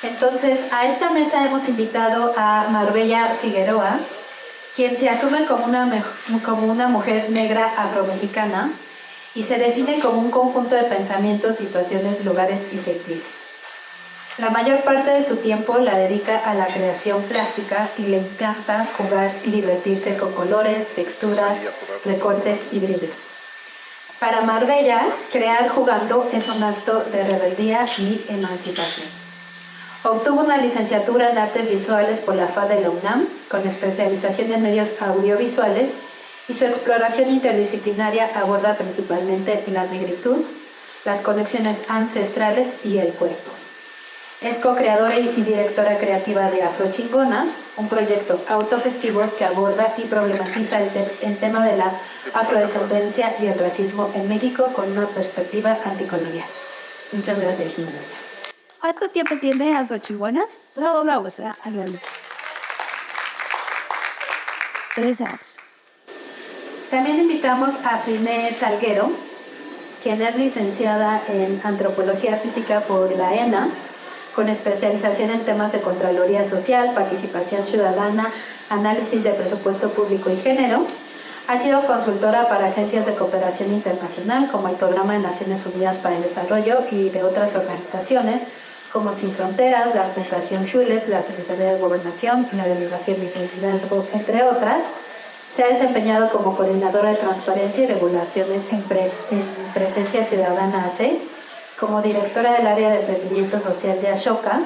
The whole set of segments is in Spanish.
Entonces, a esta mesa hemos invitado a Marbella Figueroa, quien se asume como una mujer negra afromexicana y se define como un conjunto de pensamientos, situaciones, lugares y sentires. La mayor parte de su tiempo la dedica a la creación plástica y le encanta jugar y divertirse con colores, texturas, recortes y brillos. Para Marbella, crear jugando es un acto de rebeldía y emancipación. Obtuvo una licenciatura en Artes Visuales por la FAD de la UNAM, con especialización en medios audiovisuales, y su exploración interdisciplinaria aborda principalmente la negritud, las conexiones ancestrales y el cuerpo. Es co-creadora y directora creativa de Afrochingonas, un proyecto autogestivo que aborda y problematiza el tema de la afrodescendencia y el racismo en México con una perspectiva anticolonial. Muchas gracias, señora. ¿Cuánto tiempo tiene Afrochingonas? No, o sea, 3 años. También invitamos a Friné Salguero, quien es licenciada en Antropología Física por la ENA, con especialización en temas de Contraloría Social, participación ciudadana, análisis de presupuesto público y género. Ha sido consultora para agencias de cooperación internacional como el Programa de Naciones Unidas para el Desarrollo y de otras organizaciones como Sin Fronteras, la Fundación Hewlett, la Secretaría de Gobernación y la Delegación de Liderazgo, entre otras. Se ha desempeñado como coordinadora de transparencia y regulación en Presencia Ciudadana AC, como directora del área de emprendimiento social de Ashoka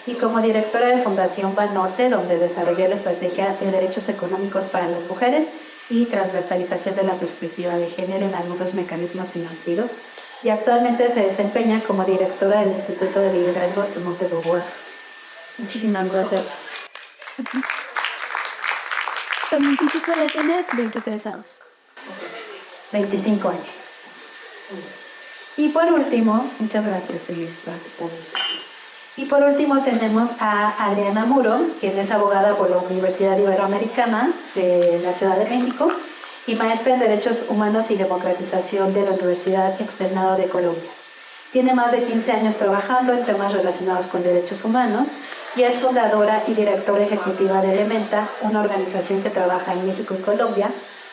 y como directora de Fundación Banorte, donde desarrolló la estrategia de derechos económicos para las mujeres y transversalización de la perspectiva de género en algunos mecanismos financieros, y actualmente se desempeña como directora del Instituto de Liderazgo Simón de Beauvoir. Muchísimas gracias. También tiene 23 años. 25 años. Y por último, muchas gracias, gracias por Y por último tenemos a Adriana Muro, quien es abogada por la Universidad Iberoamericana de la Ciudad de México y maestra en Derechos Humanos y Democratización de la Universidad Externado de Colombia. Tiene más de 15 años trabajando en temas relacionados con derechos humanos y es fundadora y directora ejecutiva de Elementa, una organización que trabaja en México y Colombia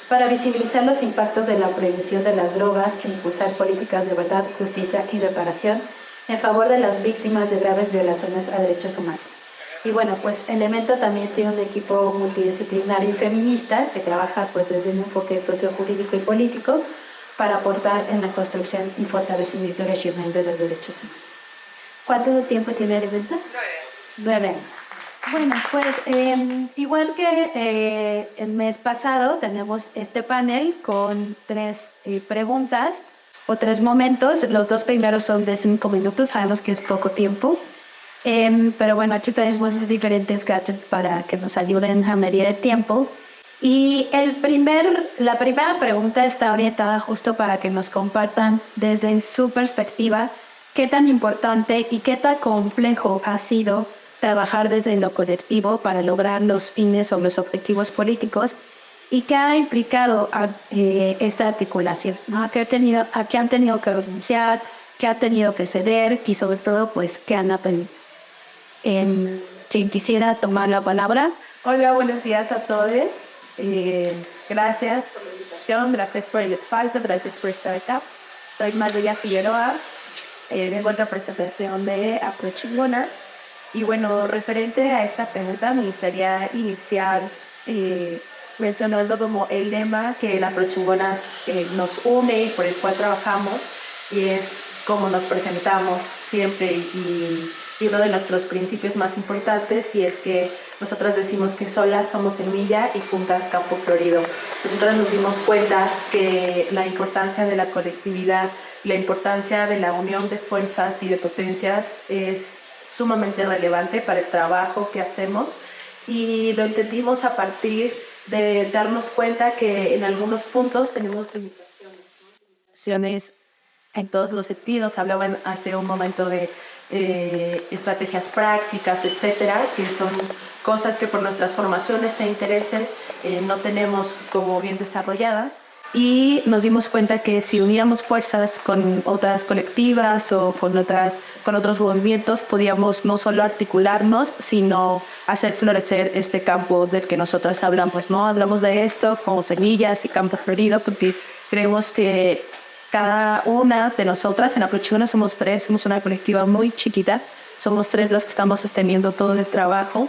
para visibilizar los impactos de la prohibición de las drogas e impulsar políticas de verdad, justicia y reparación en favor de las víctimas de graves violaciones a derechos humanos. Y bueno, pues Elementa también tiene un equipo multidisciplinario y feminista que trabaja pues desde un enfoque sociojurídico y político para aportar en la construcción y fortalecimiento regional de los derechos humanos. ¿Cuánto tiempo tiene Elementa? 9 años. Bueno, pues igual que el mes pasado, tenemos este panel con 3 preguntas o 3 momentos. Los 2 primeros son de 5 minutos, sabemos que es poco tiempo. Pero bueno, aquí tenemos diferentes gadgets para que nos ayuden a medir el tiempo. Y la primera pregunta está orientada justo para que nos compartan desde su perspectiva qué tan importante y qué tan complejo ha sido trabajar desde lo colectivo para lograr los fines o los objetivos políticos y qué ha implicado esta articulación, ¿no? ¿A qué han tenido que renunciar, qué han tenido que ceder y sobre todo pues qué han aprendido. Si quisiera tomar la palabra. Hola, buenos días a todos. Gracias por la invitación, gracias por el espacio, gracias por estar acá. Soy Marbella Figueroa, vengo en representación de Afrochingonas. Y bueno, referente a esta pregunta, me gustaría iniciar mencionando como el lema que en Afrochingonas nos une y por el cual trabajamos, y es cómo nos presentamos siempre y uno de nuestros principios más importantes, y es que nosotras decimos que solas somos semilla y juntas campo florido. Nosotras nos dimos cuenta que la importancia de la colectividad, la importancia de la unión de fuerzas y de potencias es sumamente relevante para el trabajo que hacemos, y lo entendimos a partir de darnos cuenta que en algunos puntos tenemos limitaciones, ¿no? Limitaciones en todos los sentidos. Hablaban hace un momento de estrategias prácticas, etcétera, que son cosas que por nuestras formaciones e intereses no tenemos como bien desarrolladas. y nos dimos cuenta que si uníamos fuerzas con otras colectivas o con otros movimientos, podíamos no solo articularnos, sino hacer florecer este campo del que nosotras hablamos, ¿no? Hablamos de esto como semillas y campo florido porque creemos que cada una de nosotras en Afrochingona somos tres, somos una colectiva muy chiquita, somos tres las que estamos sosteniendo todo el trabajo.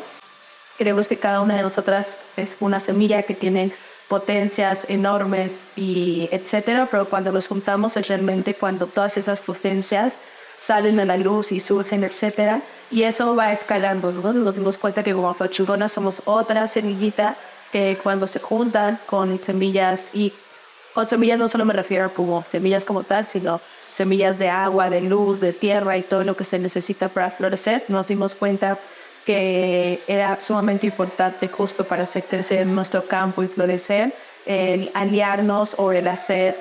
Creemos que cada una de nosotras es una semilla que tiene potencias enormes y etcétera, pero cuando nos juntamos es realmente cuando todas esas potencias salen a la luz y surgen, etcétera, y eso va escalando, ¿no? Nos dimos cuenta que como Afrochingona somos otra semillita que cuando se juntan con semillas, y con semillas no solo me refiero como semillas como tal, sino semillas de agua, de luz, de tierra y todo lo que se necesita para florecer, nos dimos cuenta que era sumamente importante justo para hacer crecer nuestro campo y florecer, el aliarnos o el hacer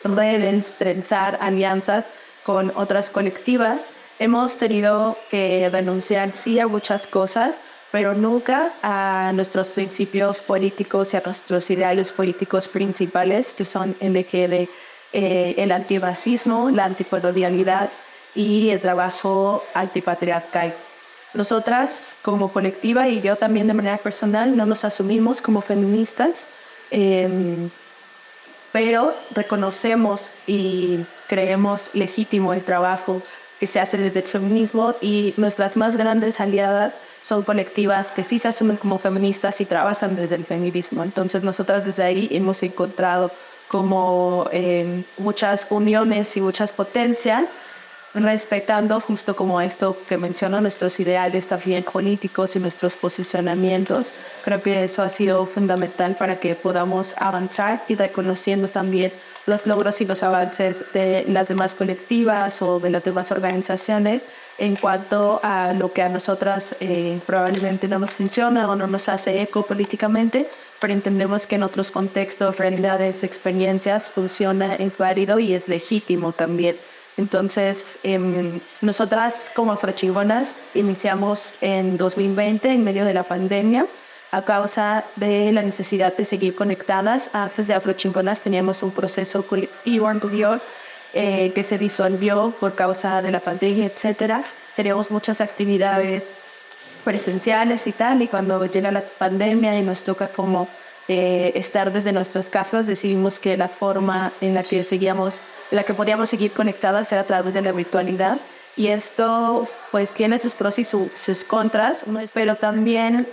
redes, trenzar alianzas con otras colectivas. Hemos tenido que renunciar sí a muchas cosas, pero nunca a nuestros principios políticos y a nuestros ideales políticos principales, que son el antirracismo, la anticolonialidad y el trabajo antipatriarcal. Nosotras como colectiva y yo también de manera personal no nos asumimos como feministas, pero reconocemos y creemos legítimo el trabajo que se hace desde el feminismo, y nuestras más grandes aliadas son colectivas que sí se asumen como feministas y trabajan desde el feminismo. Entonces nosotras desde ahí hemos encontrado como muchas uniones y muchas potencias, respetando justo como esto que menciono, nuestros ideales también políticos y nuestros posicionamientos. Creo que eso ha sido fundamental para que podamos avanzar, y reconociendo también los logros y los avances de las demás colectivas o de las demás organizaciones en cuanto a lo que a nosotras probablemente no nos funciona o no nos hace eco políticamente, pero entendemos que en otros contextos, realidades, experiencias funciona, es válido y es legítimo también. Entonces, nosotras como Afrochingonas iniciamos en 2020, en medio de la pandemia, a causa de la necesidad de seguir conectadas. Antes de Afrochingonas teníamos un proceso colectivo anterior que se disolvió por causa de la pandemia, etcétera. Teníamos muchas actividades presenciales y tal, y cuando llega la pandemia y nos toca como estar desde nuestras casas, decidimos que la forma en la que podíamos seguir conectadas era a través de la virtualidad, y esto pues tiene sus pros y sus contras, pero también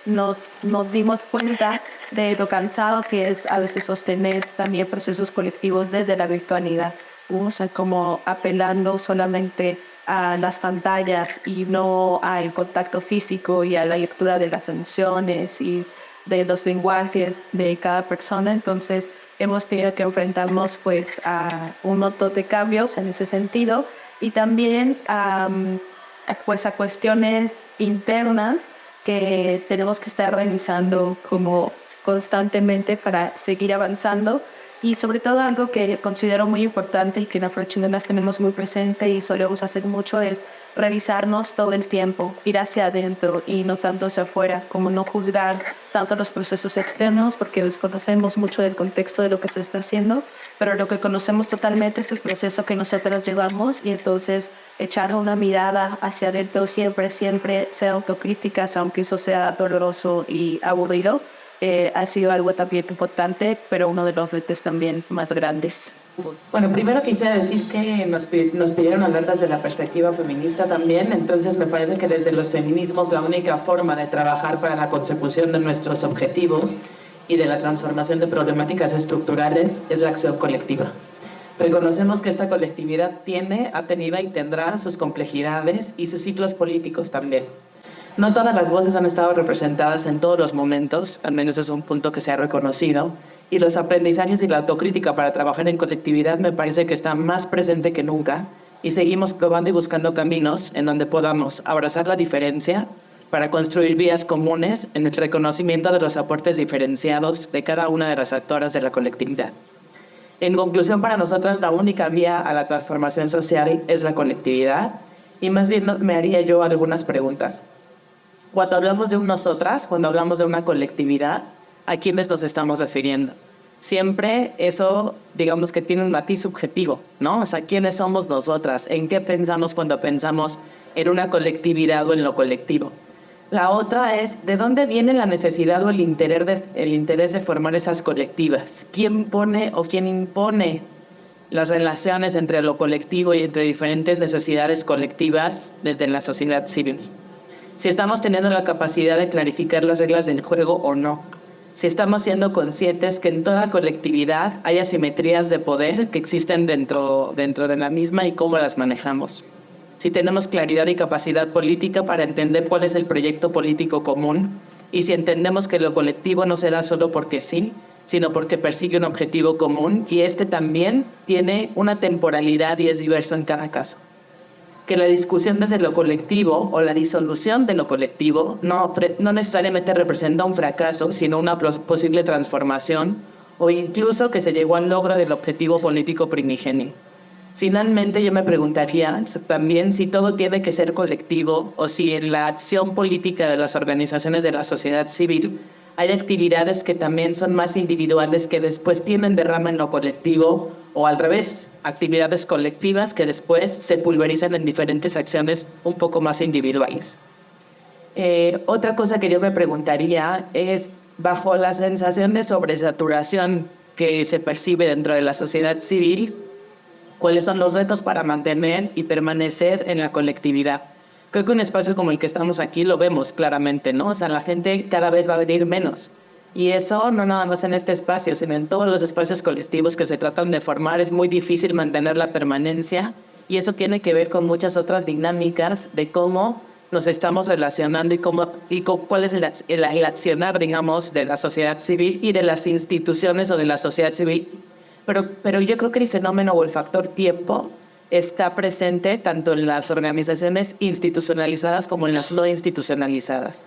nos dimos cuenta de lo cansado que es a veces sostener también procesos colectivos desde la virtualidad, o sea, como apelando solamente a las pantallas y no al contacto físico y a la lectura de las emociones y de los lenguajes de cada persona. Entonces hemos tenido que enfrentarnos pues a un montón de cambios en ese sentido, y también pues a cuestiones internas que tenemos que estar revisando como constantemente para seguir avanzando. Y sobre todo algo que considero muy importante y que en Afrochingonas tenemos muy presente y solemos hacer mucho es revisarnos todo el tiempo, ir hacia adentro y no tanto hacia afuera, como no juzgar tanto los procesos externos porque desconocemos mucho del contexto de lo que se está haciendo, pero lo que conocemos totalmente es el proceso que nosotros llevamos, y entonces echar una mirada hacia adentro siempre, ser autocríticas, aunque eso sea doloroso y aburrido. Ha sido algo también importante, pero uno de los retos también más grandes. Bueno, primero quisiera decir que nos pidieron hablar desde la perspectiva feminista también, entonces me parece que desde los feminismos la única forma de trabajar para la consecución de nuestros objetivos y de la transformación de problemáticas estructurales es la acción colectiva. Reconocemos que esta colectividad ha tenido y tendrá sus complejidades y sus ciclos políticos también. No todas las voces han estado representadas en todos los momentos, al menos es un punto que se ha reconocido, y los aprendizajes y la autocrítica para trabajar en colectividad me parece que está más presente que nunca, y seguimos probando y buscando caminos en donde podamos abrazar la diferencia para construir vías comunes en el reconocimiento de los aportes diferenciados de cada una de las actoras de la colectividad. En conclusión, para nosotros la única vía a la transformación social es la colectividad, y más bien me haría yo algunas preguntas. Cuando hablamos de un nosotras, cuando hablamos de una colectividad, ¿a quiénes nos estamos refiriendo? siempre eso, digamos que tiene un matiz subjetivo, ¿no? O sea, ¿quiénes somos nosotras? ¿En qué pensamos cuando pensamos en una colectividad o en lo colectivo? La otra es, ¿de dónde viene la necesidad o el interés de formar esas colectivas? ¿Quién pone o quién impone las relaciones entre lo colectivo y entre diferentes necesidades colectivas desde la sociedad civil? Si estamos teniendo la capacidad de clarificar las reglas del juego o no. Si estamos siendo conscientes que en toda colectividad hay asimetrías de poder que existen dentro de la misma y cómo las manejamos. Si tenemos claridad y capacidad política para entender cuál es el proyecto político común y si entendemos que lo colectivo no se da solo porque sí, sino porque persigue un objetivo común y este también tiene una temporalidad y es diverso en cada caso. Que la discusión desde lo colectivo o la disolución de lo colectivo no necesariamente representa un fracaso, sino una posible transformación o incluso que se llegó al logro del objetivo político primigenio. Finalmente, yo me preguntaría también si todo tiene que ser colectivo o si en la acción política de las organizaciones de la sociedad civil hay actividades que también son más individuales que después tienen derrama en lo colectivo o al revés, actividades colectivas que después se pulverizan en diferentes acciones un poco más individuales. Otra cosa que yo me preguntaría es, bajo la sensación de sobresaturación que se percibe dentro de la sociedad civil, ¿cuáles son los retos para mantener y permanecer en la colectividad? Creo que un espacio como el que estamos aquí lo vemos claramente, ¿no? O sea, la gente cada vez va a venir menos. Y eso no nada más en este espacio, sino en todos los espacios colectivos que se tratan de formar. Es muy difícil mantener la permanencia y eso tiene que ver con muchas otras dinámicas de cómo nos estamos relacionando y cuál es el accionar, digamos, de la sociedad civil y de las instituciones o de la sociedad civil. Pero yo creo que el fenómeno o el factor tiempo está presente tanto en las organizaciones institucionalizadas como en las no institucionalizadas.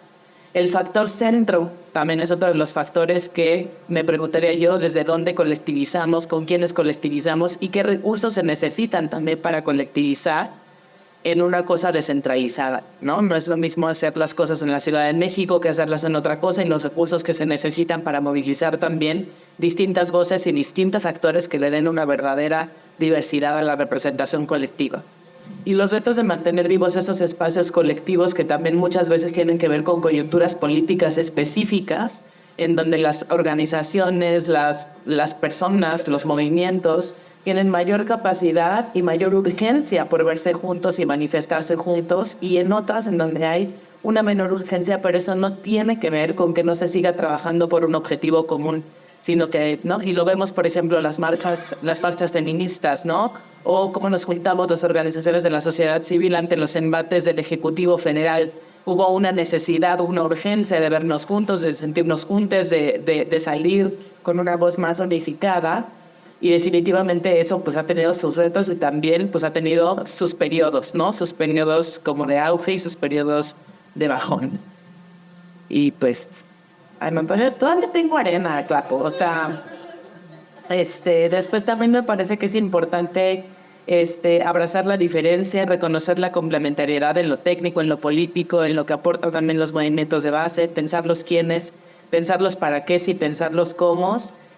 El factor centro también es otro de los factores que me preguntaría yo desde dónde colectivizamos, con quiénes colectivizamos y qué recursos se necesitan también para colectivizar en una cosa descentralizada, ¿no? No es lo mismo hacer las cosas en la Ciudad de México que hacerlas en otra cosa y los recursos que se necesitan para movilizar también distintas voces y distintos actores que le den una verdadera diversidad a la representación colectiva. Y los retos de mantener vivos esos espacios colectivos que también muchas veces tienen que ver con coyunturas políticas específicas, en donde las organizaciones, las personas, los movimientos tienen mayor capacidad y mayor urgencia por verse juntos y manifestarse juntos, y en otras en donde hay una menor urgencia, pero eso no tiene que ver con que no se siga trabajando por un objetivo común, sino que, ¿no? Y lo vemos, por ejemplo, las marchas feministas, ¿no? O cómo nos juntamos las organizaciones de la sociedad civil ante los embates del Ejecutivo Federal. Hubo una necesidad, una urgencia de vernos juntos, de sentirnos juntos, de salir con una voz más unificada. Y definitivamente eso pues ha tenido sus retos y también pues ha tenido sus periodos, ¿no? Sus periodos como de auge y sus periodos de bajón. Y pues, todavía tengo arena, claro. O sea, después también me parece que es importante abrazar la diferencia, reconocer la complementariedad en lo técnico, en lo político, en lo que aportan también los movimientos de base, pensar los quiénes, pensar los para qué y pensar los cómo.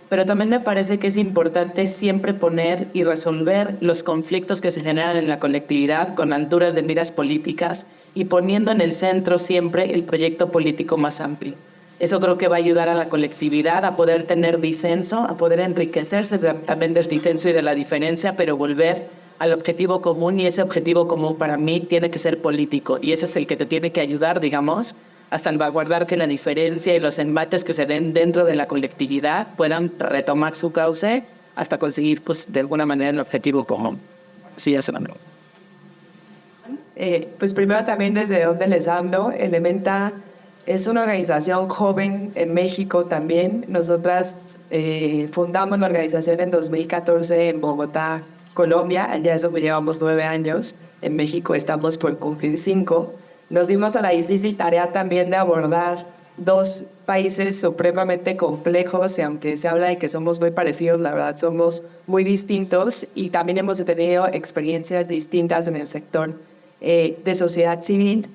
Pero también me parece que es importante siempre poner y resolver los conflictos que se generan en la colectividad con alturas de miras políticas y poniendo en el centro siempre el proyecto político más amplio. Eso creo que va a ayudar a la colectividad a poder tener disenso, a poder enriquecerse también del disenso y de la diferencia, pero volver al objetivo común, y ese objetivo común para mí tiene que ser político y ese es el que te tiene que ayudar, digamos, a salvaguardar que la diferencia y los embates que se den dentro de la colectividad puedan retomar su cauce hasta conseguir, pues, de alguna manera el objetivo común. Sí, ya se mandó. Pues primero también desde donde les hablo, Elementa es una organización joven en México también. Nosotras fundamos la organización en 2014 en Bogotá, Colombia. Allá eso llevamos 9 años. En México estamos por cumplir 5. Nos dimos a la difícil tarea también de abordar 2 países supremamente complejos, y aunque se habla de que somos muy parecidos, la verdad somos muy distintos, y también hemos tenido experiencias distintas en el sector de sociedad civil.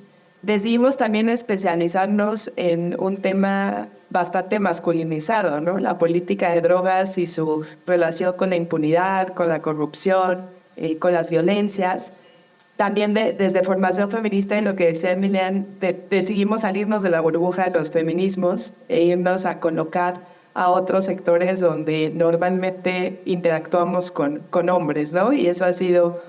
decidimos también especializarnos en un tema bastante masculinizado, ¿no? La política de drogas y su relación con la impunidad, con la corrupción, con las violencias. También desde formación feminista, y lo que decía Emilian, decidimos salirnos de la burbuja de los feminismos e irnos a colocar a otros sectores donde normalmente interactuamos con hombres, ¿no? Y eso ha sido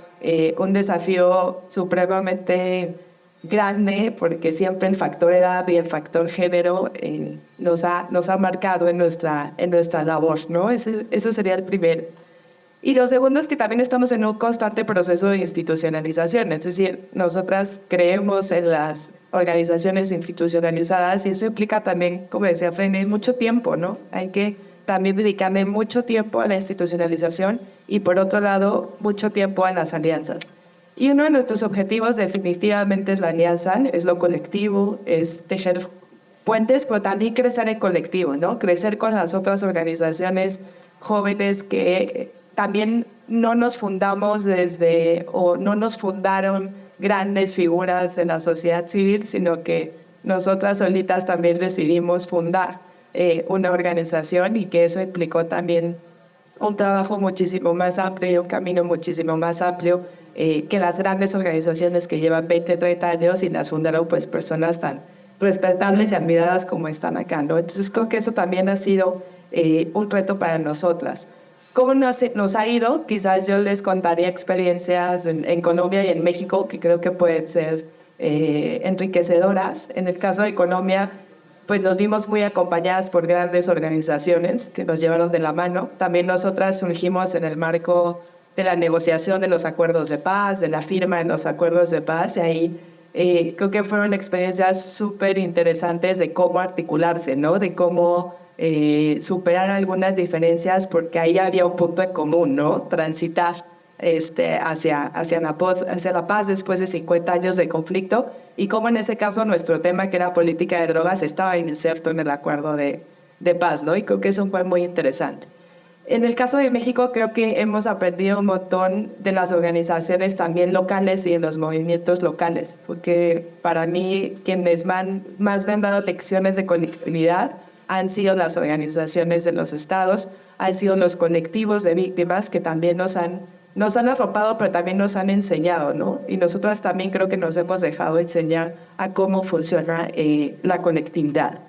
un desafío supremamente grande, porque siempre el factor edad y el factor género nos ha marcado en nuestra labor, ¿no? Eso sería el primero. Y lo segundo es que también estamos en un constante proceso de institucionalización, es decir, nosotras creemos en las organizaciones institucionalizadas y eso implica también, como decía Freire, mucho tiempo, ¿no? Hay que también dedicarle mucho tiempo a la institucionalización y por otro lado, mucho tiempo a las alianzas. Y uno de nuestros objetivos definitivamente es la alianza, es lo colectivo, es tejer puentes, pero también crecer en colectivo, ¿no? Crecer con las otras organizaciones jóvenes que también no nos fundamos o no nos fundaron grandes figuras de la sociedad civil, sino que nosotras solitas también decidimos fundar una organización y que eso implicó también un trabajo muchísimo más amplio, un camino muchísimo más amplio que las grandes organizaciones que llevan 20, 30 años y las fundaron pues personas tan respetables y admiradas como están acá, ¿no? Entonces creo que eso también ha sido un reto para nosotras. ¿Cómo nos ha ido? Quizás yo les contaría experiencias en Colombia y en México que creo que pueden ser enriquecedoras. En el caso de Colombia, pues nos vimos muy acompañadas por grandes organizaciones que nos llevaron de la mano. También nosotras surgimos en el marco de la negociación de los acuerdos de paz, de la firma de los acuerdos de paz, y ahí creo que fueron experiencias súper interesantes de cómo articularse, ¿no? De cómo superar algunas diferencias, porque ahí había un punto en común, ¿no? Transitar hacia la paz después de 50 años de conflicto, y cómo en ese caso nuestro tema, que era política de drogas, estaba inserto en el acuerdo de paz, ¿no? Y creo que eso fue muy interesante. En el caso de México, creo que hemos aprendido un montón de las organizaciones también locales y de los movimientos locales, porque para mí quienes más me han dado lecciones de colectividad han sido las organizaciones de los estados, han sido los colectivos de víctimas que también nos han arropado, pero también nos han enseñado, ¿no? Y nosotras también creo que nos hemos dejado enseñar a cómo funciona la colectividad.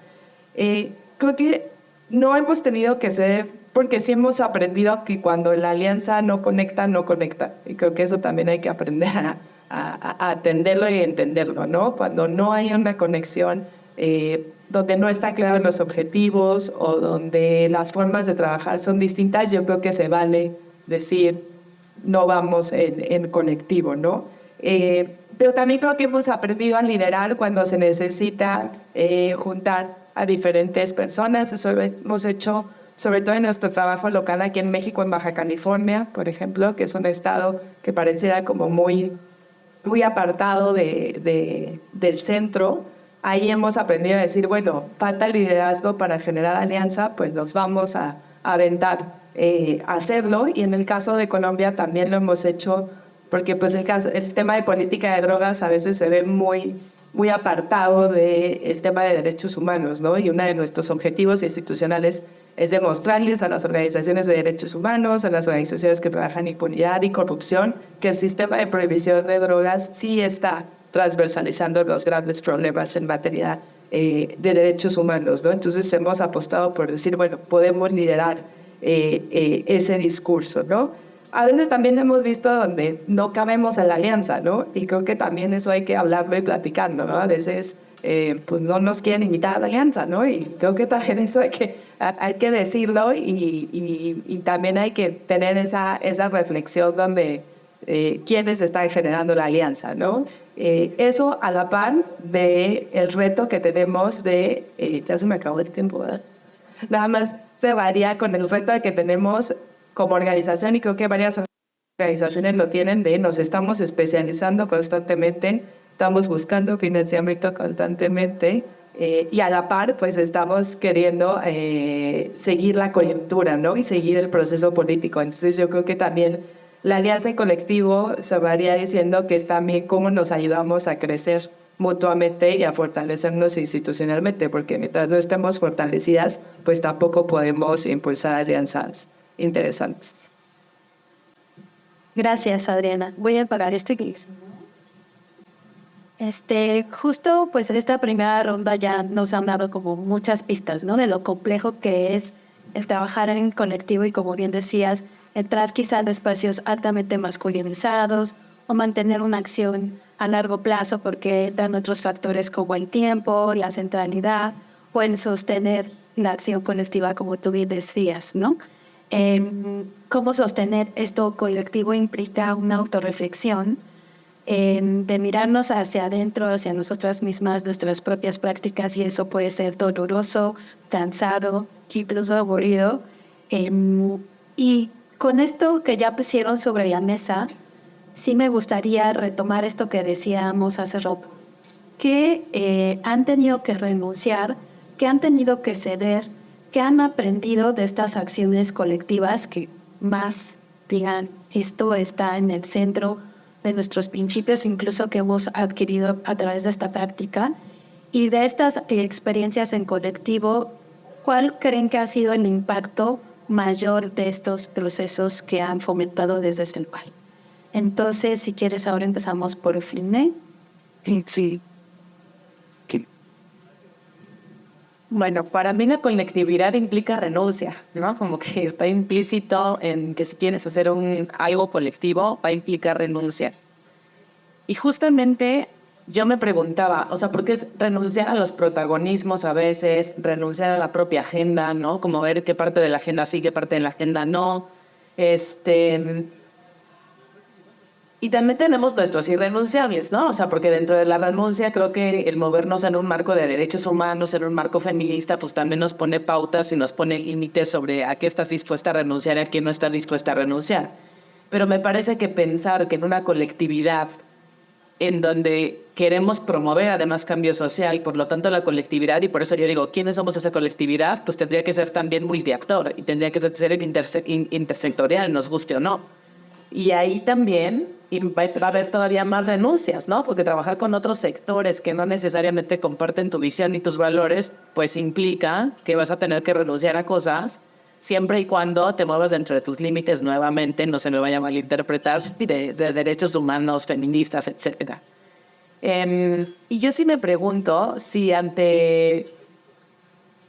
Creo que no hemos tenido que ser, porque sí hemos aprendido que cuando la alianza no conecta, no conecta. Y creo que eso también hay que aprender a atenderlo y entenderlo, ¿no? Cuando no hay una conexión, donde no están claros los objetivos o donde las formas de trabajar son distintas, yo creo que se vale decir no vamos en colectivo, ¿no? Pero también creo que hemos aprendido a liderar cuando se necesita juntar a diferentes personas. Eso hemos hecho sobre todo en nuestro trabajo local aquí en México, en Baja California, por ejemplo, que es un estado que pareciera como muy apartado del centro. Ahí hemos aprendido a decir, bueno, falta liderazgo para generar alianza, pues nos vamos a aventar a hacerlo. Y en el caso de Colombia también lo hemos hecho, porque pues el tema de política de drogas a veces se ve muy apartado del tema de derechos humanos, ¿no? Y uno de nuestros objetivos institucionales es demostrarles a las organizaciones de derechos humanos, a las organizaciones que trabajan impunidad y corrupción, que el sistema de prohibición de drogas sí está transversalizando los grandes problemas en materia de derechos humanos, ¿no? Entonces hemos apostado por decir, bueno, podemos liderar ese discurso, ¿no? A veces también hemos visto donde no cabemos en la alianza, ¿no? Y creo que también eso hay que hablarlo y platicarlo, ¿no? A veces pues no nos quieren invitar a la alianza, ¿no? Y creo que también eso hay que decirlo y también hay que tener esa reflexión donde quiénes están generando la alianza, ¿no? Eso a la par del reto que tenemos ya se me acabó el tiempo, ¿verdad? Nada más cerraría con el reto que tenemos como organización, y creo que varias organizaciones lo tienen, nos estamos especializando constantemente, estamos buscando financiamiento constantemente, y a la par pues estamos queriendo seguir la coyuntura, ¿no? Y seguir el proceso político. Entonces yo creo que también la alianza y colectivo cerraría diciendo que es también cómo nos ayudamos a crecer mutuamente y a fortalecernos institucionalmente, porque mientras no estemos fortalecidas, pues tampoco podemos impulsar alianzas interesantes. Gracias, Adriana. Voy a apagar este gris. Justo pues esta primera ronda ya nos han dado como muchas pistas, ¿no? De lo complejo que es el trabajar en colectivo y, como bien decías, entrar quizá en espacios altamente masculinizados o mantener una acción a largo plazo, porque dan otros factores como el tiempo, la centralidad o el sostener la acción colectiva, como tú bien decías, ¿no? Cómo sostener esto colectivo implica una autorreflexión, de mirarnos hacia adentro, hacia nosotras mismas, nuestras propias prácticas, y eso puede ser doloroso, cansado, incluso aburrido. Y con esto que ya pusieron sobre la mesa, sí me gustaría retomar esto que decíamos hace rato, que han tenido que renunciar, que han tenido que ceder, que han aprendido de estas acciones colectivas que más digan, esto está en el centro de nuestros principios, incluso que hemos adquirido a través de esta práctica. Y de estas experiencias en colectivo, ¿cuál creen que ha sido el impacto mayor de estos procesos que han fomentado desde ese lugar? Entonces, si quieres, ahora empezamos por Fline. Sí. Bueno, para mí la conectividad implica renuncia, ¿no? Como que está implícito en que si quieres hacer algo colectivo, va a implicar renuncia. Y justamente yo me preguntaba, o sea, ¿por qué renunciar a los protagonismos a veces, renunciar a la propia agenda, ¿no? Como ver qué parte de la agenda sí, qué parte de la agenda no. Y también tenemos nuestros irrenunciables, ¿no? O sea, porque dentro de la renuncia creo que el movernos en un marco de derechos humanos, en un marco feminista, pues también nos pone pautas y nos pone límites sobre a qué estás dispuesta a renunciar y a qué no estás dispuesta a renunciar. Pero me parece que pensar que en una colectividad en donde queremos promover además cambio social y por lo tanto la colectividad, y por eso yo digo, ¿quiénes somos esa colectividad? Pues tendría que ser también multiactor y tendría que ser intersectorial, nos guste o no. Y ahí también va a haber todavía más renuncias, ¿no? Porque trabajar con otros sectores que no necesariamente comparten tu visión y tus valores, pues implica que vas a tener que renunciar a cosas siempre y cuando te muevas dentro de tus límites nuevamente, no se me vaya a malinterpretar, de derechos humanos, feministas, etc. Y yo sí me pregunto si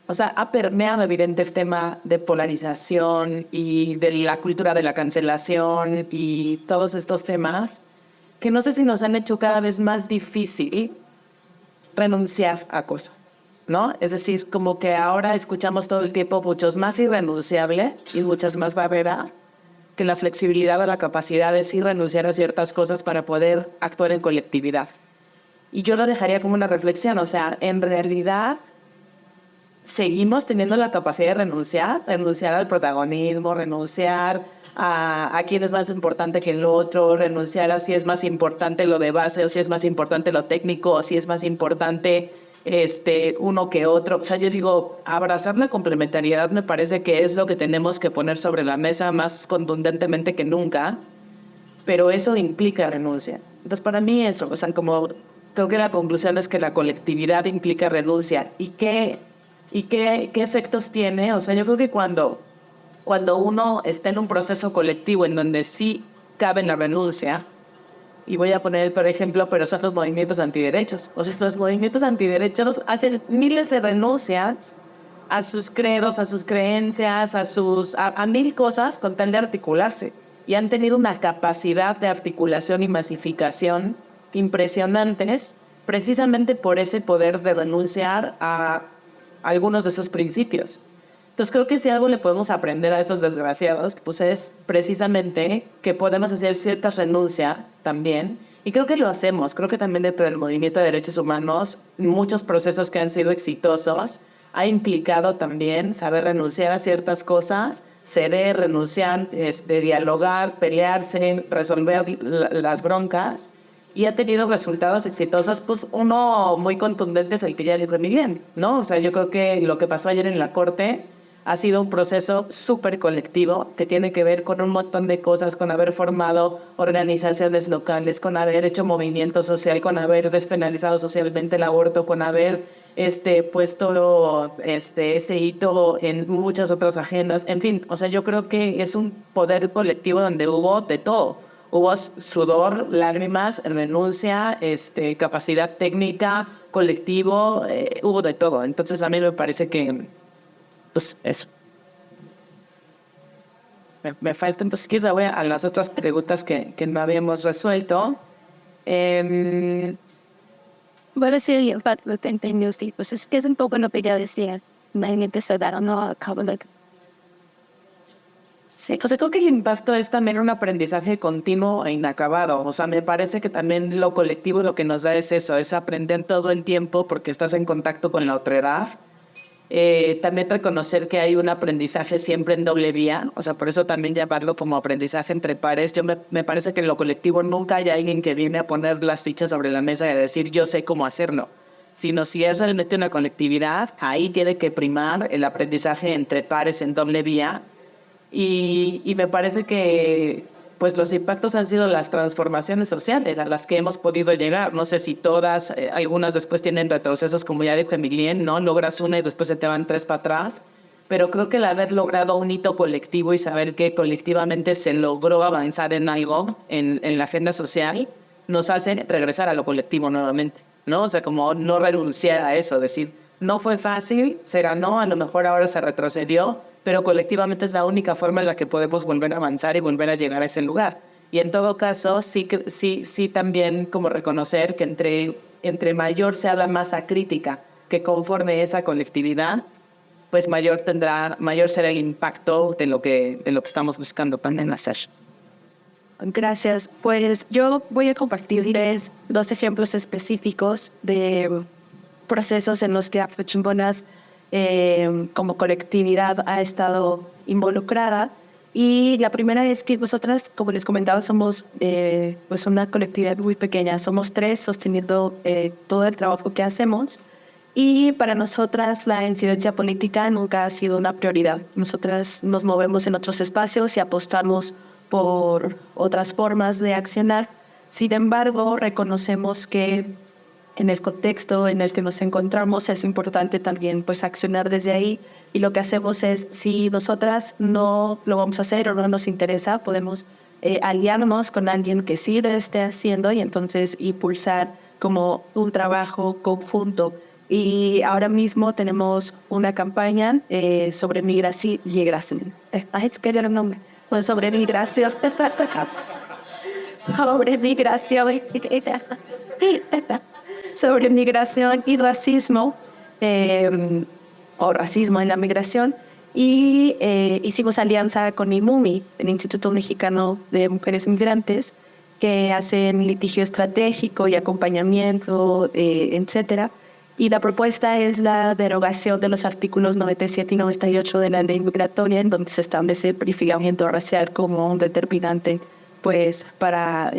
o sea, ha permeado evidente el tema de polarización y de la cultura de la cancelación y todos estos temas que no sé si nos han hecho cada vez más difícil renunciar a cosas, ¿no? Es decir, como que ahora escuchamos todo el tiempo muchos más irrenunciables y muchas más barreras que la flexibilidad o la capacidad de sí renunciar a ciertas cosas para poder actuar en colectividad. Y yo lo dejaría como una reflexión, o sea, en realidad seguimos teniendo la capacidad de renunciar al protagonismo, renunciar a quién es más importante que el otro, renunciar a si es más importante lo de base o si es más importante lo técnico o si es más importante uno que otro. O sea, yo digo, abrazar la complementariedad me parece que es lo que tenemos que poner sobre la mesa más contundentemente que nunca, pero eso implica renuncia. Entonces, para mí eso, o sea, como creo que la conclusión es que la colectividad implica renuncia. ¿Y qué efectos tiene? O sea, yo creo que cuando uno está en un proceso colectivo en donde sí cabe la renuncia, y voy a poner, por ejemplo, pero son los movimientos antiderechos. O sea, los movimientos antiderechos hacen miles de renuncias a sus credos, a sus creencias, a mil cosas con tal de articularse. Y han tenido una capacidad de articulación y masificación impresionantes, precisamente por ese poder de renunciar a algunos de esos principios. Entonces creo que si algo le podemos aprender a esos desgraciados, pues es precisamente que podemos hacer ciertas renuncias también, y creo que lo hacemos. Creo que también dentro del movimiento de derechos humanos, muchos procesos que han sido exitosos ha implicado también saber renunciar a ciertas cosas, ceder, renunciar, dialogar, pelearse, resolver las broncas, y ha tenido resultados exitosos. Pues uno muy contundente es el que ya dijo Miguel, ¿no? O sea, yo creo que lo que pasó ayer en la Corte ha sido un proceso súper colectivo que tiene que ver con un montón de cosas, con haber formado organizaciones locales, con haber hecho movimiento social, con haber despenalizado socialmente el aborto, con haber puesto ese hito en muchas otras agendas. En fin, o sea, yo creo que es un poder colectivo donde hubo de todo. Hubo sudor, lágrimas, renuncia, capacidad técnica, colectivo, hubo de todo. Entonces a mí me parece que, pues eso. Me falta, entonces quizá voy a las otras preguntas que no habíamos resuelto. Bueno, sí, en parte lo entendió, sí, pues es que es un poco lo que ya decía, imagínate se daron no a cabo lo que... Sí, o sea, creo que el impacto es también un aprendizaje continuo e inacabado. O sea, me parece que también lo colectivo lo que nos da es eso, es aprender todo el tiempo porque estás en contacto con la otredad. También reconocer que hay un aprendizaje siempre en doble vía, o sea, por eso también llamarlo como aprendizaje entre pares. Me parece que en lo colectivo nunca hay alguien que viene a poner las fichas sobre la mesa y a decir yo sé cómo hacerlo, sino si es realmente una colectividad, ahí tiene que primar el aprendizaje entre pares en doble vía. Y me parece que pues los impactos han sido las transformaciones sociales a las que hemos podido llegar. No sé si todas, algunas después tienen retrocesos, como ya dijo Emilien, ¿no? Logras una y después se te van 3 para atrás. Pero creo que el haber logrado un hito colectivo y saber que colectivamente se logró avanzar en algo, en la agenda social, nos hace regresar a lo colectivo nuevamente, ¿no? O sea, como no renunciar a eso, decir, no fue fácil, se ganó, a lo mejor ahora se retrocedió, pero colectivamente es la única forma en la que podemos volver a avanzar y volver a llegar a ese lugar. Y en todo caso, sí también como reconocer que entre mayor sea la masa crítica que conforme esa colectividad, pues mayor será el impacto de lo que estamos buscando también hacer. Gracias. Pues yo voy a compartirles 2 ejemplos específicos de procesos en los que Afrochingonas como colectividad ha estado involucrada. Y la primera es que nosotras, como les comentaba, somos pues una colectividad muy pequeña. Somos 3 sosteniendo todo el trabajo que hacemos. Y para nosotras la incidencia política nunca ha sido una prioridad. Nosotras nos movemos en otros espacios y apostamos por otras formas de accionar. Sin embargo, reconocemos que en el contexto en el que nos encontramos es importante también pues accionar desde ahí, y lo que hacemos es, si nosotras no lo vamos a hacer o no nos interesa, podemos aliarnos con alguien que sí lo esté haciendo y entonces impulsar como un trabajo conjunto. Y ahora mismo tenemos una campaña sobre migración, es que era el nombre, pues sobre migración, sobre migración y racismo, o racismo en la migración, y hicimos alianza con IMUMI, el Instituto Mexicano de Mujeres Migrantes, que hacen litigio estratégico y acompañamiento, etcétera. Y la propuesta es la derogación de los artículos 97 y 98 de la ley migratoria, en donde se establece el perfilamiento racial como un determinante pues, para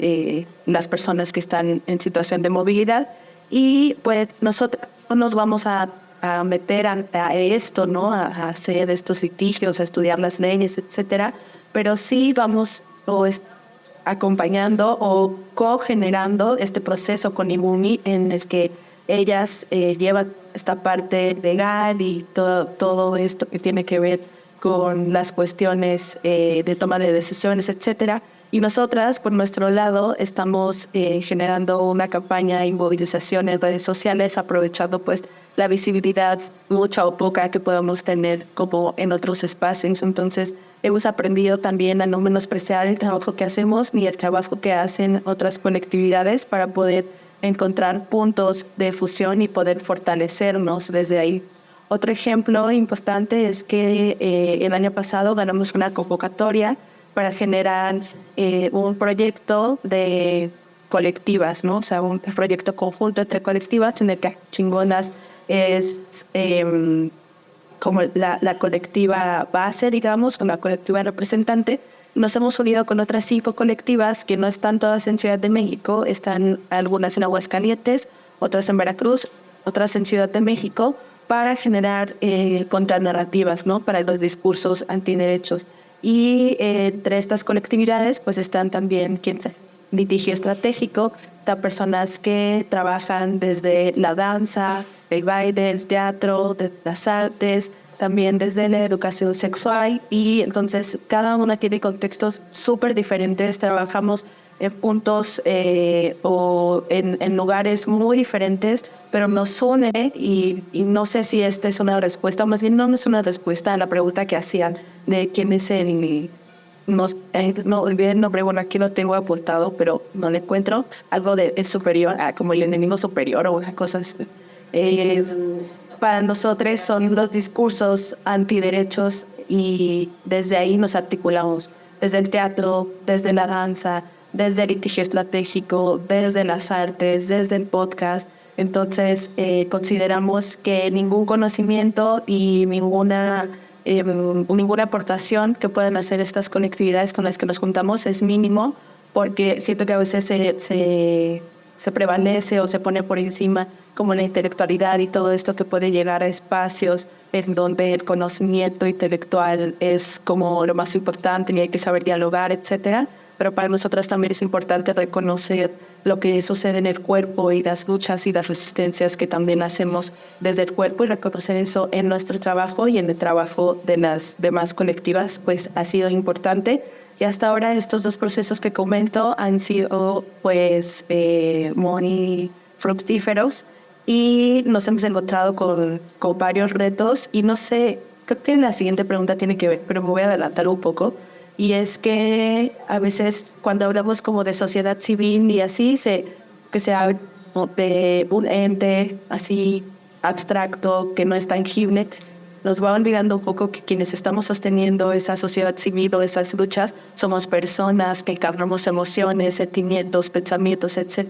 las personas que están en situación de movilidad. Y pues nosotros nos vamos a meter a esto, ¿no? A hacer estos litigios, a estudiar las leyes, etcétera. Pero sí vamos acompañando o co-generando este proceso con IMUMI, en el que ellas llevan esta parte legal y todo esto que tiene que ver con las cuestiones de toma de decisiones, etcétera. Y nosotras, por nuestro lado, estamos generando una campaña y movilización en redes sociales, aprovechando pues la visibilidad, mucha o poca, que podamos tener como en otros espacios. Entonces, hemos aprendido también a no menospreciar el trabajo que hacemos ni el trabajo que hacen otras colectividades para poder encontrar puntos de fusión y poder fortalecernos desde ahí. Otro ejemplo importante es que el año pasado ganamos una convocatoria para generar un proyecto de colectivas, ¿no? O sea, un proyecto conjunto entre colectivas en el que Chingonas es como la colectiva base, digamos, con la colectiva representante. Nos hemos unido con otras 5 colectivas que no están todas en Ciudad de México, están algunas en Aguascalientes, otras en Veracruz, otras en Ciudad de México, para generar contranarrativas, ¿no? Para los discursos antiderechos. Y entre estas colectividades pues están también litigio estratégico, están personas que trabajan desde la danza, el baile, el teatro, desde las artes, también desde la educación sexual, y entonces cada una tiene contextos súper diferentes. Trabajamos en puntos o en lugares muy diferentes, pero nos une, y no sé si esta es una respuesta, más bien no es una respuesta a la pregunta que hacían de quién es no olvidé el nombre, bueno, aquí lo tengo apuntado, pero no lo encuentro, algo del superior, como el enemigo superior o una cosa así. Para nosotros son los discursos antiderechos, y desde ahí nos articulamos, desde el teatro, desde la danza, desde el litigio estratégico, desde las artes, desde el podcast. Entonces consideramos que ningún conocimiento y ninguna aportación que puedan hacer estas colectividades con las que nos juntamos es mínimo, porque siento que a veces se prevalece o se pone por encima como la intelectualidad y todo esto que puede llegar a espacios en donde el conocimiento intelectual es como lo más importante y hay que saber dialogar, etcétera. Pero para nosotras también es importante reconocer lo que sucede en el cuerpo y las luchas y las resistencias que también hacemos desde el cuerpo, y reconocer eso en nuestro trabajo y en el trabajo de las demás colectivas pues ha sido importante. Y hasta ahora estos dos procesos que comento han sido pues muy fructíferos, y nos hemos encontrado con varios retos, y no sé, creo que la siguiente pregunta tiene que ver, pero me voy a adelantar un poco. Y es que a veces cuando hablamos como de sociedad civil y así, que se habla de un ente así abstracto, que no es tangible, nos va olvidando un poco que quienes estamos sosteniendo esa sociedad civil o esas luchas somos personas que encarnamos emociones, sentimientos, pensamientos, etc.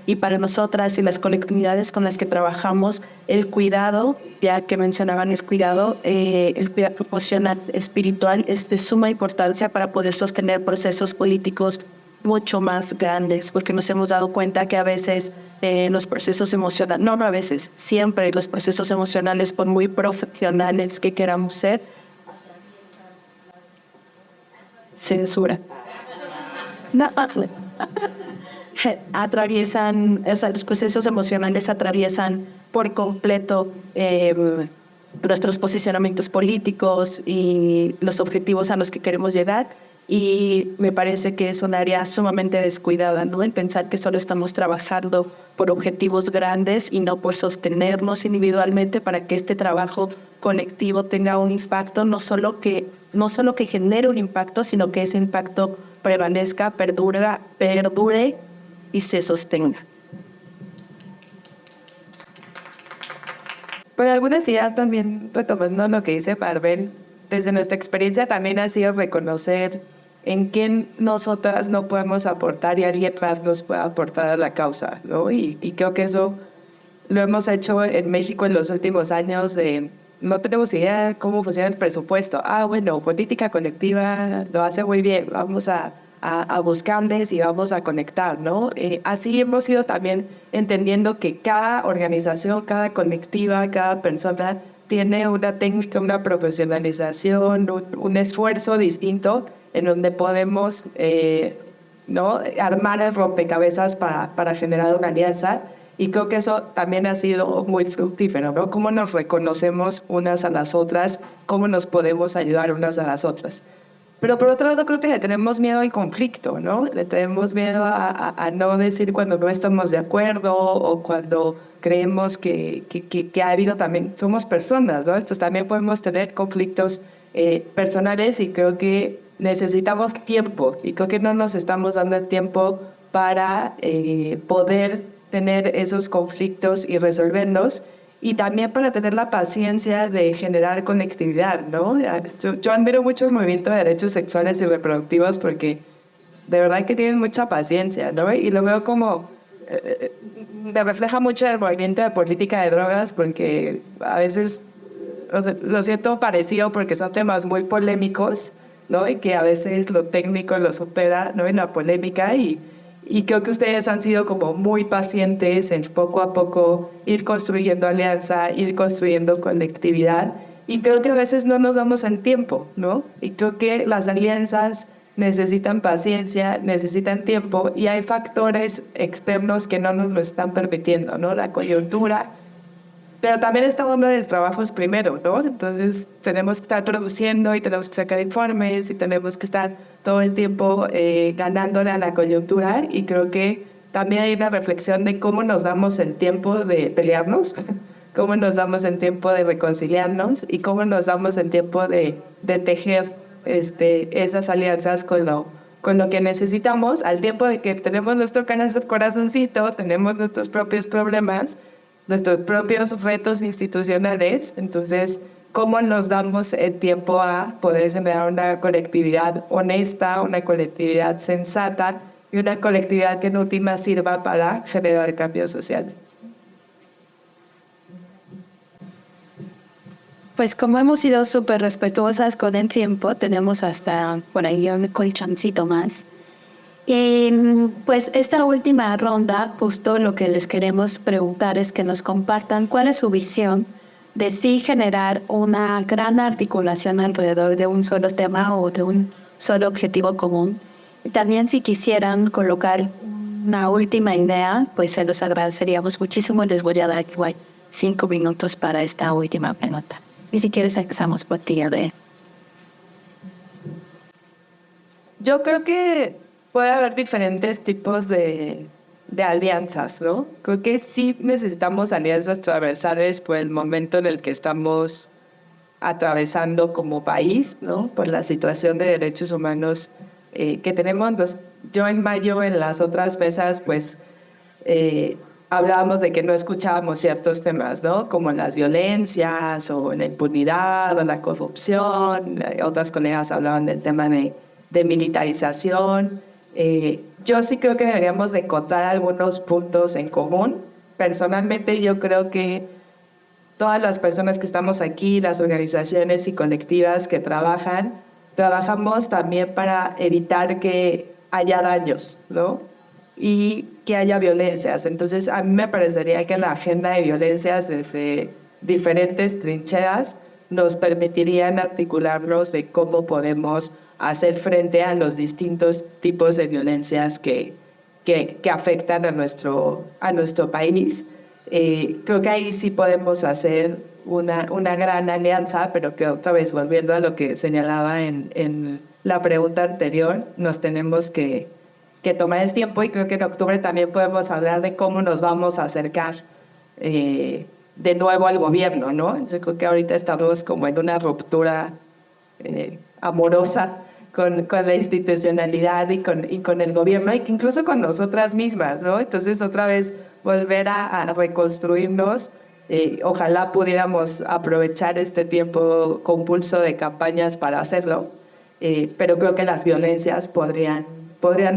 Y para nosotras y las colectividades con las que trabajamos, el cuidado, ya que mencionaban el cuidado emocional, espiritual, es de suma importancia para poder sostener procesos políticos mucho más grandes, porque nos hemos dado cuenta que a veces los procesos emocionales, no a veces, siempre los procesos emocionales, por muy profesionales que queramos ser, censura. No. Atraviesan, o sea, los procesos emocionales atraviesan por completo nuestros posicionamientos políticos y los objetivos a los que queremos llegar, y me parece que es un área sumamente descuidada, ¿no? El pensar que solo estamos trabajando por objetivos grandes y no por sostenernos individualmente para que este trabajo colectivo tenga un impacto, no solo que genere un impacto, sino que ese impacto prevalezca, perdure y se sostenga. Por algunas ideas también, retomando lo que dice Maribel, desde nuestra experiencia también ha sido reconocer en quién nosotras no podemos aportar y alguien más nos puede aportar a la causa, ¿no? Y creo que eso lo hemos hecho en México en los últimos años. No tenemos idea cómo funciona el presupuesto. Bueno, política colectiva lo hace muy bien, vamos a buscarles y vamos a conectar, ¿no? Así hemos ido también entendiendo que cada organización, cada colectiva, cada persona tiene una técnica, una profesionalización, un esfuerzo distinto en donde podemos ¿no? armar el rompecabezas para generar una alianza. Y creo que eso también ha sido muy fructífero, ¿no? Cómo nos reconocemos unas a las otras, cómo nos podemos ayudar unas a las otras. Pero por otro lado, creo que le tenemos miedo al conflicto, ¿no? Le tenemos miedo a no decir cuando no estamos de acuerdo o cuando creemos que ha habido también, somos personas, ¿no? Entonces también podemos tener conflictos personales, y creo que necesitamos tiempo, y creo que no nos estamos dando el tiempo para poder tener esos conflictos y resolverlos, y también para tener la paciencia de generar conectividad, ¿no? Yo admiro mucho el movimiento de derechos sexuales y reproductivos porque de verdad que tienen mucha paciencia, ¿no? Y lo veo como me refleja mucho el movimiento de política de drogas, porque a veces lo siento parecido porque son temas muy polémicos, ¿no? Y que a veces lo técnico lo supera, ¿no? En la polémica, y Y creo que ustedes han sido como muy pacientes en poco a poco ir construyendo alianza, ir construyendo colectividad. Y creo que a veces no nos damos el tiempo, ¿no? Y creo que las alianzas necesitan paciencia, necesitan tiempo, y hay factores externos que no nos lo están permitiendo, ¿no? La coyuntura, pero también esta onda del trabajo es primero, ¿no? Entonces tenemos que estar produciendo y tenemos que sacar informes y tenemos que estar todo el tiempo ganándole a la coyuntura, y creo que también hay una reflexión de cómo nos damos el tiempo de pelearnos, cómo nos damos el tiempo de reconciliarnos y cómo nos damos el tiempo de tejer esas alianzas con lo que necesitamos, al tiempo de que tenemos nuestro corazoncito, tenemos nuestros propios problemas, nuestros propios retos institucionales. Entonces, ¿cómo nos damos el tiempo a poder generar una colectividad honesta, una colectividad sensata y una colectividad que en última sirva para generar cambios sociales? Pues como hemos sido súper respetuosas con el tiempo, tenemos hasta por ahí un colchoncito más. Y pues esta última ronda, justo lo que les queremos preguntar es que nos compartan cuál es su visión de sí generar una gran articulación alrededor de un solo tema o de un solo objetivo común. Y también si quisieran colocar una última idea, pues se los agradeceríamos muchísimo. Les voy a dar igual 5 minutos para esta última pregunta. Y si quieres empezamos por ti, Ade. Yo creo que puede haber diferentes tipos de alianzas, ¿no? Creo que sí necesitamos alianzas transversales por el momento en el que estamos atravesando como país, ¿no? Por la situación de derechos humanos que tenemos. Yo en mayo, en las otras mesas, pues hablábamos de que no escuchábamos ciertos temas, ¿no? Como las violencias o la impunidad o la corrupción. Otras colegas hablaban del tema de militarización. Yo sí creo que deberíamos de encontrar algunos puntos en común. Personalmente yo creo que todas las personas que estamos aquí, las organizaciones y colectivas que trabajamos también para evitar que haya daños, ¿no? Y que haya violencias. Entonces a mí me parecería que la agenda de violencias desde diferentes trincheras nos permitirían articularnos de cómo podemos hacer frente a los distintos tipos de violencias que afectan a nuestro país. Creo que ahí sí podemos hacer una gran alianza, pero que otra vez, volviendo a lo que señalaba en la pregunta anterior, nos tenemos que tomar el tiempo, y creo que en octubre también podemos hablar de cómo nos vamos a acercar de nuevo al gobierno, ¿no? Yo creo que ahorita estamos como en una ruptura amorosa con la institucionalidad y con el gobierno, y que incluso con nosotras mismas, ¿no? Entonces, otra vez, volver a reconstruirnos. Ojalá pudiéramos aprovechar este tiempo compulso de campañas para hacerlo, pero creo que las violencias podrían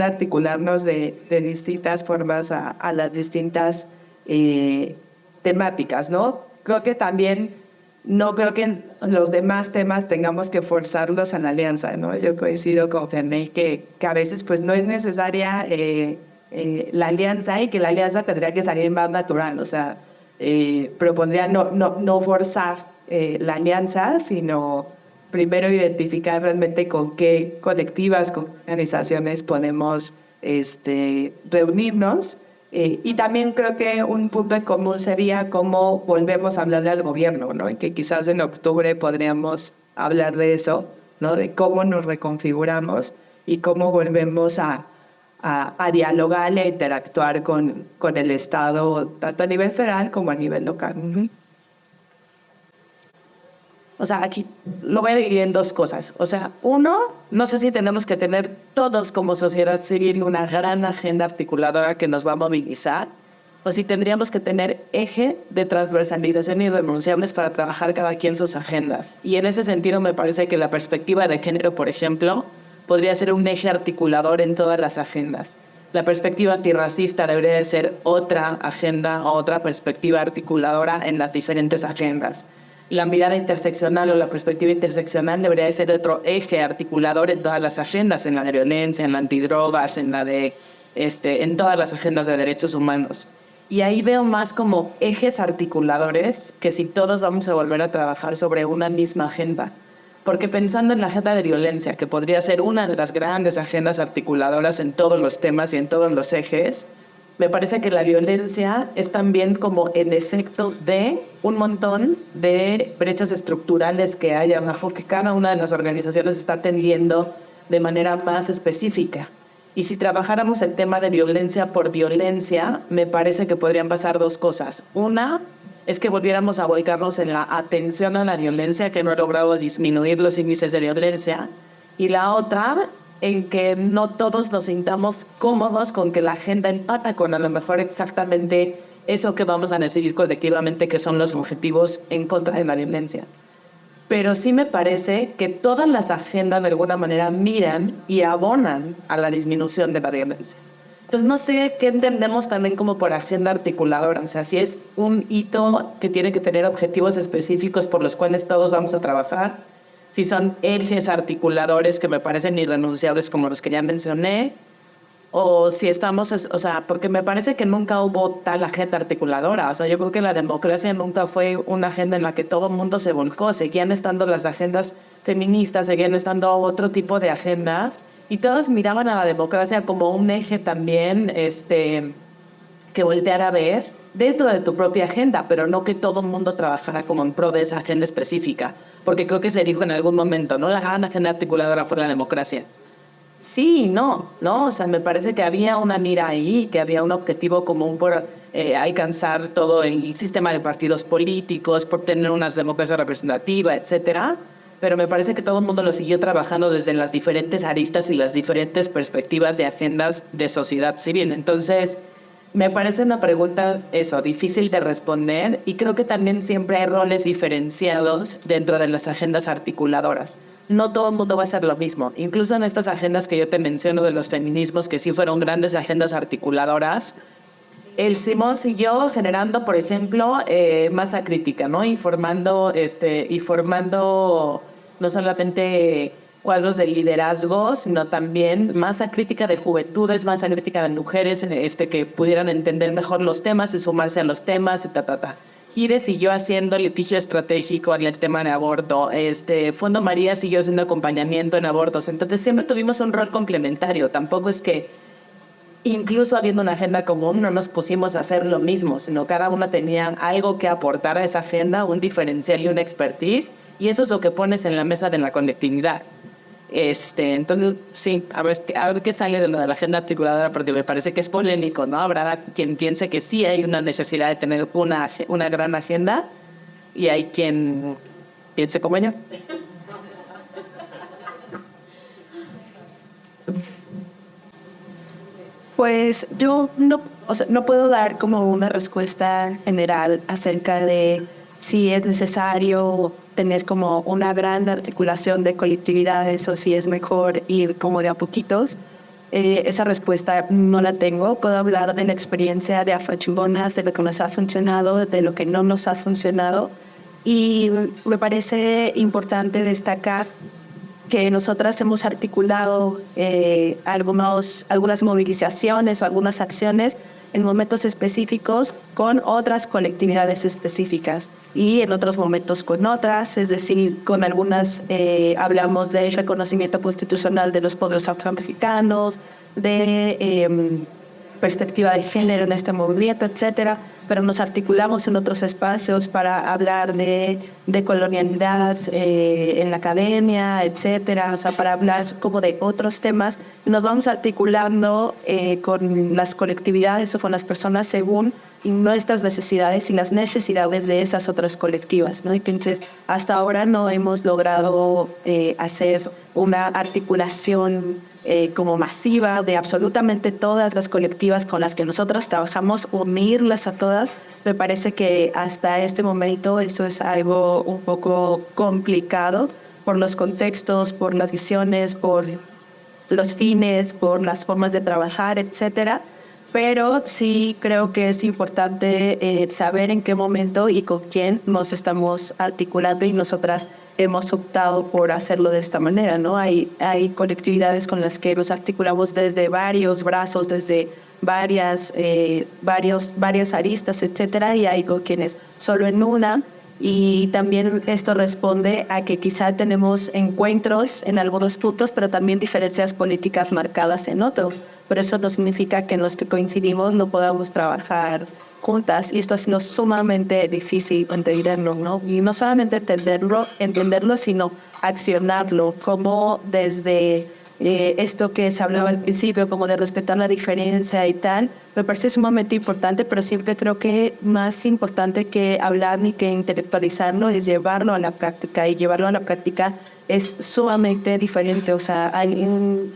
articularnos de distintas formas a las distintas temáticas, ¿no? Creo que también no creo que en los demás temas tengamos que forzarlos a la alianza, ¿no? Yo coincido con Ferney que a veces pues no es necesaria la alianza, y que la alianza tendría que salir más natural. O sea, propondría no forzar la alianza, sino primero identificar realmente con qué colectivas, con organizaciones podemos reunirnos. Y también creo que un punto en común sería cómo volvemos a hablarle al gobierno, ¿no? Y que quizás en octubre podríamos hablar de eso, ¿no? De cómo nos reconfiguramos y cómo volvemos a dialogar e interactuar con el Estado, tanto a nivel federal como a nivel local. O sea, aquí lo voy a dividir en dos cosas. O sea, uno, no sé si tenemos que tener todos como sociedad civil una gran agenda articuladora que nos va a movilizar, o si tendríamos que tener eje de transversalización irrenunciables para trabajar cada quien sus agendas. Y en ese sentido me parece que la perspectiva de género, por ejemplo, podría ser un eje articulador en todas las agendas. La perspectiva antirracista debería de ser otra agenda o otra perspectiva articuladora en las diferentes agendas. La mirada interseccional o la perspectiva interseccional debería de ser otro eje articulador en todas las agendas, en la de violencia, en la antidrogas, en la de en todas las agendas de derechos humanos. Y ahí veo más como ejes articuladores que si todos vamos a volver a trabajar sobre una misma agenda. Porque pensando en la agenda de violencia, que podría ser una de las grandes agendas articuladoras en todos los temas y en todos los ejes, me parece que la violencia es también como el efecto de un montón de brechas estructurales que hay abajo que cada una de las organizaciones está atendiendo de manera más específica. Y si trabajáramos el tema de violencia por violencia, me parece que podrían pasar dos cosas. Una es que volviéramos a volcarnos en la atención a la violencia, que no ha logrado disminuir los índices de violencia. Y la otra, en que no todos nos sintamos cómodos con que la agenda empata con a lo mejor exactamente eso que vamos a decidir colectivamente, que son los objetivos en contra de la violencia. Pero sí me parece que todas las agendas de alguna manera miran y abonan a la disminución de la violencia. Entonces no sé qué entendemos también como por agenda articuladora, o sea, si es un hito que tiene que tener objetivos específicos por los cuales todos vamos a trabajar, si son ejes articuladores que me parecen irrenunciables como los que ya mencioné, o si estamos, o sea, porque me parece que nunca hubo tal agenda articuladora. O sea, yo creo que la democracia nunca fue una agenda en la que todo el mundo se volcó. Seguían estando las agendas feministas, seguían estando otro tipo de agendas, y todos miraban a la democracia como un eje también que voltear a ver dentro de tu propia agenda, pero no que todo el mundo trabajara como en pro de esa agenda específica. Porque creo que se dijo en algún momento, ¿no? La gran agenda articuladora fue la democracia. Sí, no, o sea, me parece que había una mira ahí, que había un objetivo común por alcanzar todo el sistema de partidos políticos, por tener una democracia representativa, etcétera. Pero me parece que todo el mundo lo siguió trabajando desde las diferentes aristas y las diferentes perspectivas de agendas de sociedad civil. Entonces, me parece una pregunta, difícil de responder, y creo que también siempre hay roles diferenciados dentro de las agendas articuladoras. No todo el mundo va a hacer lo mismo. Incluso en estas agendas que yo te menciono de los feminismos, que sí fueron grandes agendas articuladoras, el Simón siguió generando, por ejemplo, masa crítica, ¿no? Y formando no solamente cuadros de liderazgo, sino también masa crítica de juventudes, masa crítica de mujeres que pudieran entender mejor los temas y sumarse a los temas, Gire siguió haciendo litigio estratégico en el tema de aborto. Fondo María siguió haciendo acompañamiento en abortos. Entonces siempre tuvimos un rol complementario. Tampoco es que, incluso habiendo una agenda común, no nos pusimos a hacer lo mismo, sino cada una tenía algo que aportar a esa agenda, un diferencial y una expertise, y eso es lo que pones en la mesa de la colectividad. Entonces, sí, a ver qué sale de lo de la agenda articuladora, porque me parece que es polémico, ¿no? Habrá quien piense que sí hay una necesidad de tener una gran agenda, y hay quien piense como yo. Pues yo no puedo dar como una respuesta general acerca de si es necesario tener como una gran articulación de colectividades o si es mejor ir como de a poquitos. Esa respuesta no la tengo. Puedo hablar de la experiencia de Afrochingonas, de lo que nos ha funcionado, de lo que no nos ha funcionado. Y me parece importante destacar que nosotras hemos articulado algunas movilizaciones o algunas acciones en momentos específicos con otras colectividades específicas y en otros momentos con otras, es decir, con algunas hablamos de reconocimiento constitucional de los pueblos afroamericanos, de perspectiva de género en este movimiento, etcétera, pero nos articulamos en otros espacios para hablar de colonialidad en la academia, etcétera, o sea, para hablar como de otros temas, y nos vamos articulando con las colectividades o con las personas según nuestras necesidades y las necesidades de esas otras colectivas, ¿no? Entonces, hasta ahora no hemos logrado hacer una articulación como masiva de absolutamente todas las colectivas con las que nosotras trabajamos, unirlas a todas. Me parece que hasta este momento eso es algo un poco complicado por los contextos, por las visiones, por los fines, por las formas de trabajar, etcétera. pero sí creo que es importante saber en qué momento y con quién nos estamos articulando, y nosotras hemos optado por hacerlo de esta manera, ¿no? Hay colectividades con las que nos articulamos desde varios brazos, desde varias aristas, etcétera, y hay con quienes solo en una. Y también esto responde a que quizá tenemos encuentros en algunos puntos, pero también diferencias políticas marcadas en otros. Pero eso no significa que en los que coincidimos no podamos trabajar juntas. Y esto ha sido sumamente difícil entenderlo, ¿no? Y no solamente entenderlo, sino accionarlo, como desde esto que se hablaba al principio, como de respetar la diferencia y tal, me parece sumamente importante, pero siempre creo que más importante que hablar ni que intelectualizarlo es llevarlo a la práctica, y llevarlo a la práctica es sumamente diferente. O sea, hay un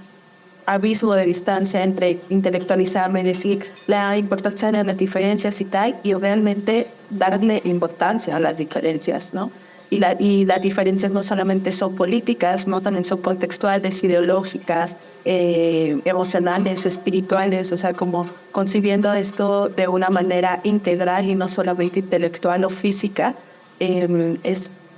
abismo de distancia entre intelectualizarme y decir la importancia de las diferencias y tal, y realmente darle importancia a las diferencias, ¿no? Y las diferencias no solamente son políticas, no, también son contextuales, ideológicas, emocionales, espirituales, o sea, como concibiendo esto de una manera integral y no solamente intelectual o física.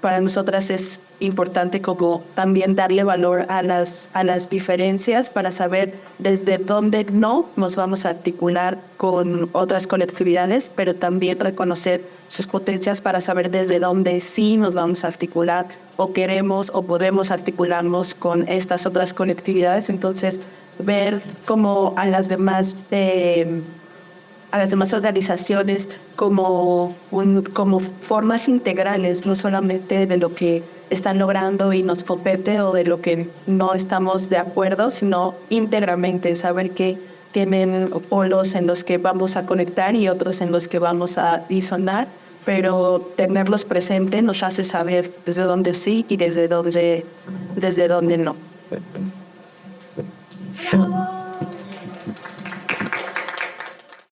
Para nosotras es importante como también darle valor a las diferencias para saber desde dónde no nos vamos a articular con otras colectividades, pero también reconocer sus potencias para saber desde dónde sí nos vamos a articular o queremos o podemos articularnos con estas otras colectividades. Entonces, ver cómo a las demás organizaciones como formas integrales, no solamente de lo que están logrando y nos compete o de lo que no estamos de acuerdo, sino íntegramente, saber que tienen polos en los que vamos a conectar y otros en los que vamos a disonar, pero tenerlos presentes nos hace saber desde dónde sí y desde dónde no. ¡Bravo!